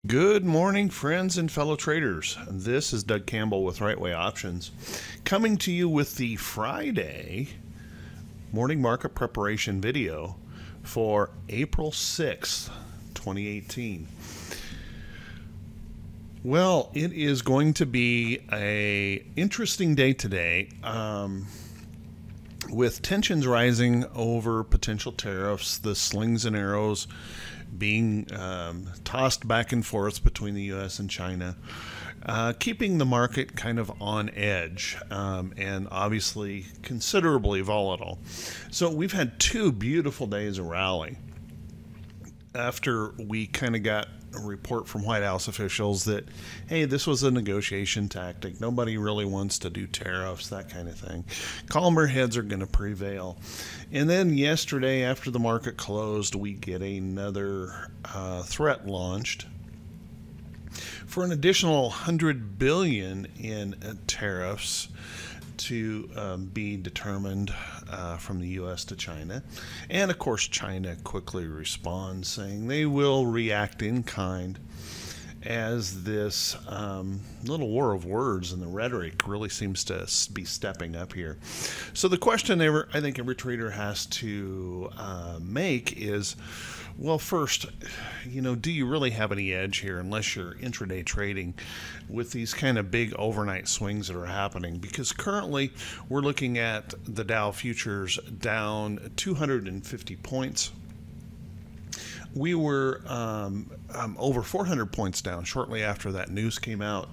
Good morning, friends and fellow traders. This is Doug Campbell with Right Way Options, coming to you with the Friday morning market preparation video for April 6th, 2018. Well, it is going to be an interesting day today. With tensions rising over potential tariffs, the slings and arrows being tossed back and forth between the U.S. and China, keeping the market kind of on edge and obviously considerably volatile. So we've had two beautiful days of rally after we kind of got a report from White House officials that, hey, this was a negotiation tactic. Nobody really wants to do tariffs, that kind of thing. Calmer heads are going to prevail. And then yesterday, after the market closed, we get another threat launched for an additional $100 billion in tariffs to be determined from the U.S. to China. And of course, China quickly responds, saying they will react in kind, as this little war of words and the rhetoric really seems to be stepping up here. So the question I think every trader has to make is, well, first, do you really have any edge here unless you're intraday trading with these kind of big overnight swings that are happening? Because currently we're looking at the Dow futures down 250 points. We were over 400 points down shortly after that news came out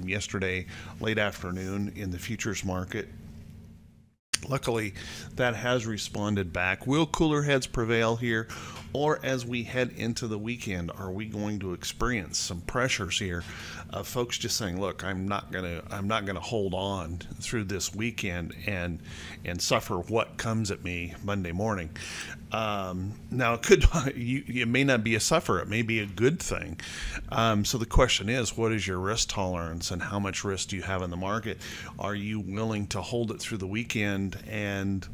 yesterday late afternoon in the futures market. Luckily, that has responded back. Will cooler heads prevail here? Or as we head into the weekend, are we going to experience some pressures here of folks just saying, look, I'm not gonna hold on through this weekend and suffer what comes at me Monday morning. Now it may not be a suffer, it may be a good thing. So the question is, what is your risk tolerance and how much risk do you have in the market? Are you willing to hold it through the weekend and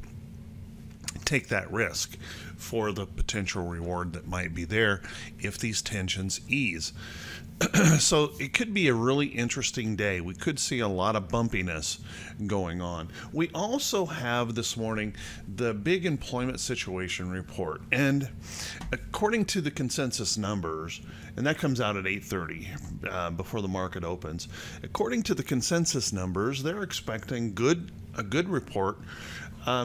take that risk for the potential reward that might be there if these tensions ease? So it could be a really interesting day. We could see a lot of bumpiness going on. We also have this morning the big employment situation report, and according to the consensus numbers, and that comes out at 8:30 before the market opens. According to the consensus numbers, they're expecting a good report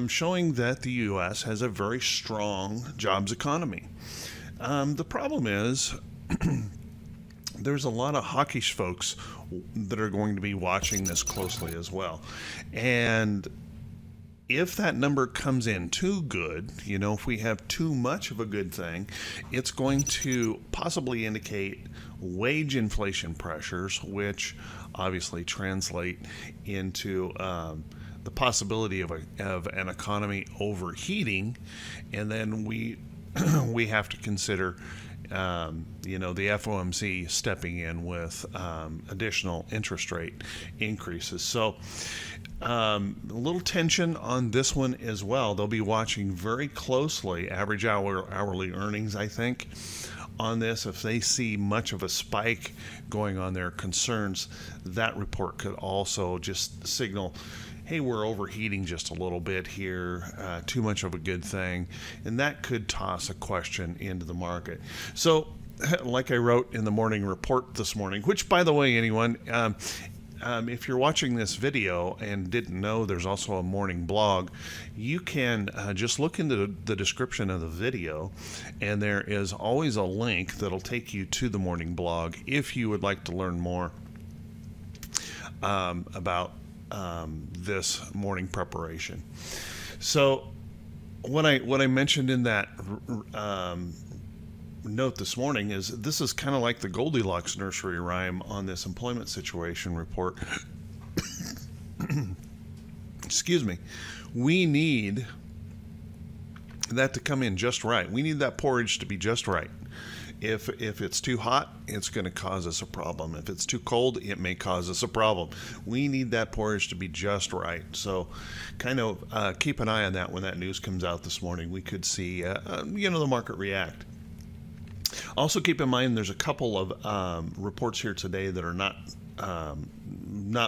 showing that the U.S. has a very strong jobs economy. The problem is there's a lot of hawkish folks that are going to be watching this closely as well. And if that number comes in too good, if we have too much of a good thing, it's going to possibly indicate wage inflation pressures, which obviously translate into the possibility of an economy overheating, and then we have to consider the FOMC stepping in with additional interest rate increases. So a little tension on this one as well. They'll be watching very closely average hourly earnings, I think, on this. If they see much of a spike going on their concerns, that report could also just signal, hey, we're overheating just a little bit here, too much of a good thing, and that could toss a question into the market. So, like I wrote in the morning report this morning, which, by the way, anyone, if you're watching this video and didn't know, there's also a morning blog. You can just look into the description of the video, and there is always a link that'll take you to the morning blog if you would like to learn more about this morning preparation. So what I mentioned in that note this morning is this is kind of like the Goldilocks nursery rhyme on this employment situation report. Excuse me. We need that to come in just right. We need that porridge to be just right. If it's too hot, it's going to cause us a problem. If it's too cold, it may cause us a problem. We need that porridge to be just right. So kind of keep an eye on that when that news comes out this morning. We could see, the market react. Also, keep in mind there's a couple of reports here today that are not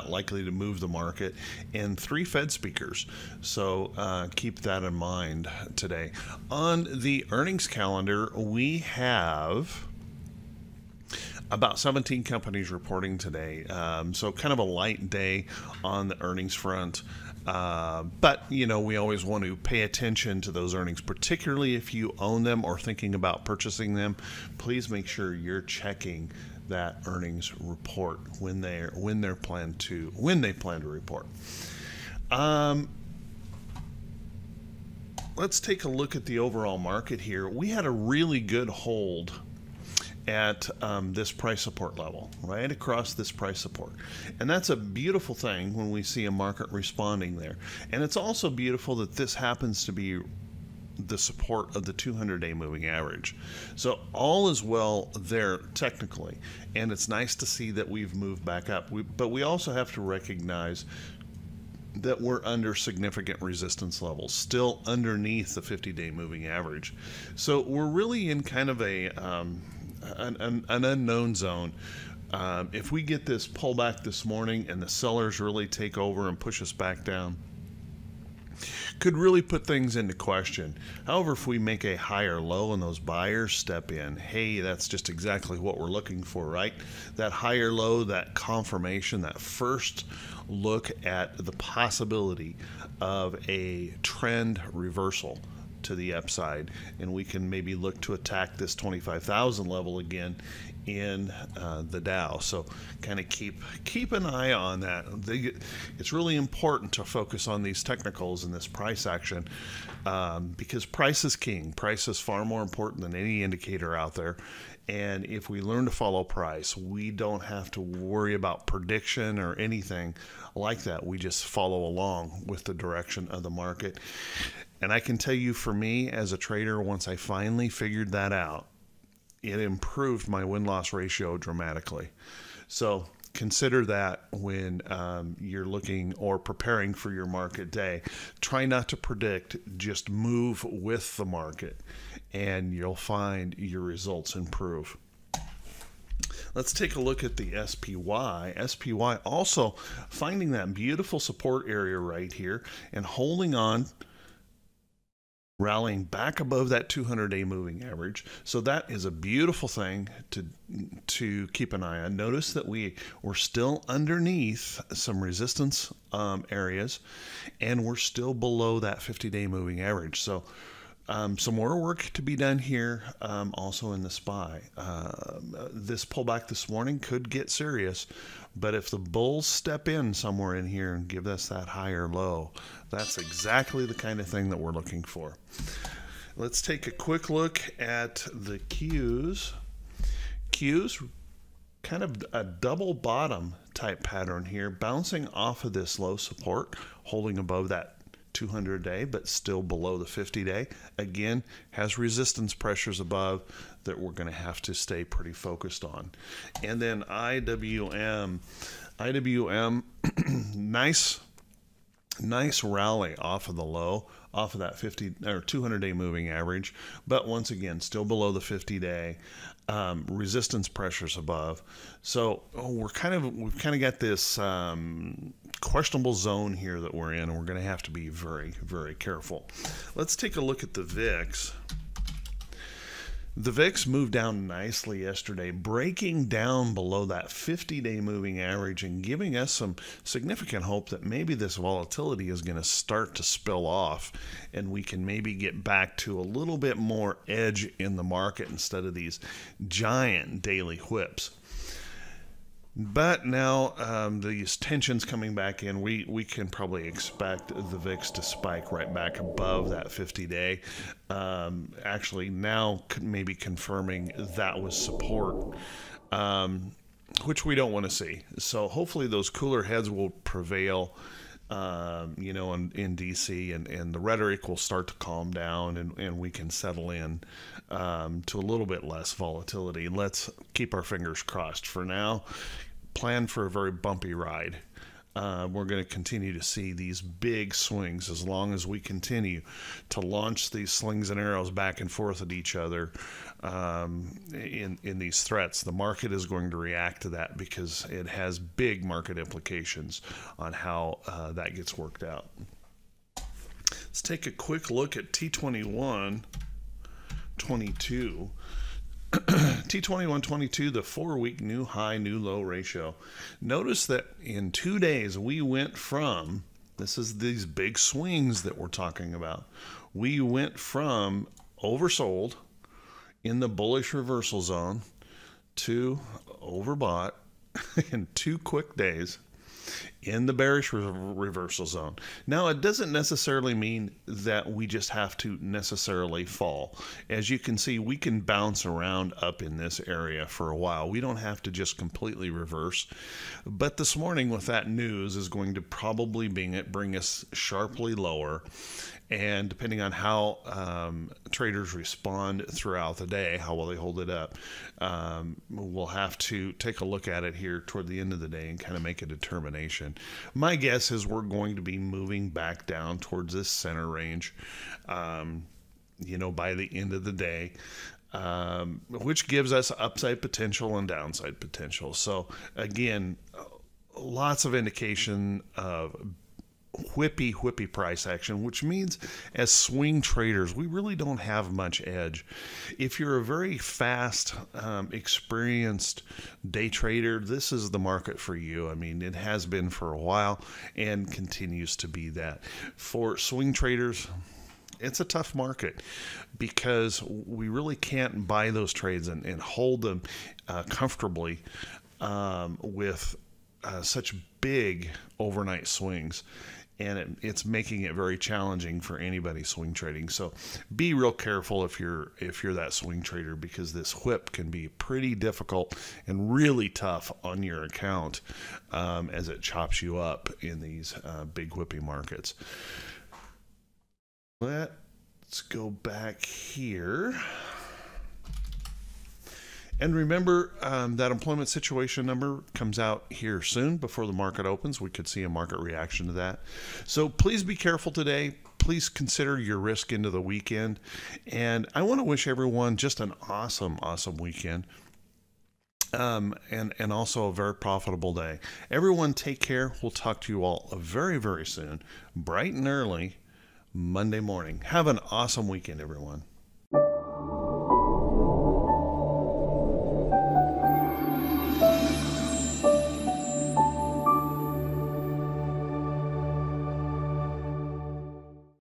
likely to move the market, and 3 Fed speakers. So keep that in mind today. On the earnings calendar, we have about 17 companies reporting today. So kind of a light day on the earnings front. But, you know, we always want to pay attention to those earnings, particularly if you own them or thinking about purchasing them. Please make sure you're checking that earnings report when they plan to report. Let's take a look at the overall market here. We had a really good hold at this price support level, right across this price support. And that's a beautiful thing when we see a market responding there. And it's also beautiful that this happens to be the support of the 200-day moving average. So all is well there technically, and it's nice to see that we've moved back up. But we also have to recognize that we're under significant resistance levels, still underneath the 50-day moving average. So we're really in kind of an unknown zone. If we get this pullback this morning and the sellers really take over and push us back down, could really put things into question. However, if we make a higher low and those buyers step in, hey, that's just exactly what we're looking for, right? That higher low, that confirmation, that first look at the possibility of a trend reversal to the upside, and we can maybe look to attack this 25,000 level again in the Dow. So kind of keep an eye on that. It's really important to focus on these technicals in this price action, because price is king. Price is far more important than any indicator out there. And if we learn to follow price, we don't have to worry about prediction or anything like that. We just follow along with the direction of the market. And I can tell you, for me as a trader, once I finally figured that out, it improved my win-loss ratio dramatically. So consider that when you're looking or preparing for your market day. Try not to predict, just move with the market, and you'll find your results improve. Let's take a look at the SPY. SPY also finding that beautiful support area right here and holding on, rallying back above that 200-day moving average. So that is a beautiful thing to keep an eye on. Notice that we're still underneath some resistance areas, and we're still below that 50-day moving average. So some more work to be done here, also in the SPY. This pullback this morning could get serious, but if the bulls step in somewhere in here and give us that higher low, that's exactly the kind of thing that we're looking for. Let's take a quick look at the Qs. Qs, kind of a double bottom type pattern here, bouncing off of this low support, holding above that 200-day, but still below the 50-day. Again, has resistance pressures above that we're going to have to stay pretty focused on. And then IWM, nice rally off of the low, off of that 50 or 200-day moving average, but once again still below the 50-day. Resistance pressures above. So we've kind of got this questionable zone here that we're in, and we're going to have to be very, very careful. Let's take a look at the VIX. The VIX moved down nicely yesterday, breaking down below that 50-day moving average and giving us some significant hope that maybe this volatility is going to start to spill off, and we can maybe get back to a little bit more edge in the market instead of these giant daily whips. But now these tensions coming back in, we can probably expect the VIX to spike right back above that 50-day. Actually, now maybe confirming that was support, which we don't want to see. So hopefully those cooler heads will prevail, you know, in DC, and the rhetoric will start to calm down, and we can settle in to a little bit less volatility. Let's keep our fingers crossed. For now, plan for a very bumpy ride we're going to continue to see these big swings as long as we continue to launch these slings and arrows back and forth at each other in these threats. The market is going to react to that because it has big market implications on how that gets worked out. Let's take a quick look at T21-22. T21-22, the 4-week new high, new low ratio. Notice that in 2 days we went from, this is these big swings that we're talking about, we went from oversold in the bullish reversal zone to overbought in 2 quick days in the bearish reversal zone. Now, it doesn't necessarily mean that we just have to necessarily fall. As you can see, we can bounce around up in this area for a while. We don't have to just completely reverse. But this morning with that news is going to probably bring us sharply lower. And depending on how traders respond throughout the day, how well they hold it up, we'll have to take a look at it here toward the end of the day and kind of make a determination. My guess is we're going to be moving back down towards this center range, by the end of the day. Which gives us upside potential and downside potential. So again, lots of indication of whippy price action, which means as swing traders, we really don't have much edge. If you're a very fast, experienced day trader, this is the market for you. I mean, it has been for a while and continues to be that. For swing traders, it's a tough market because we really can't buy those trades and hold them comfortably with such big overnight swings. And it's making it very challenging for anybody swing trading. So be real careful if you're that swing trader, because this whip can be pretty difficult and really tough on your account as it chops you up in these big whippy markets. Let's go back here. And remember, that employment situation number comes out here soon before the market opens. We could see a market reaction to that. So please be careful today. Please consider your risk into the weekend. And I want to wish everyone just an awesome weekend. And also a very profitable day. Everyone take care. We'll talk to you all very soon, bright and early, Monday morning. Have an awesome weekend, everyone.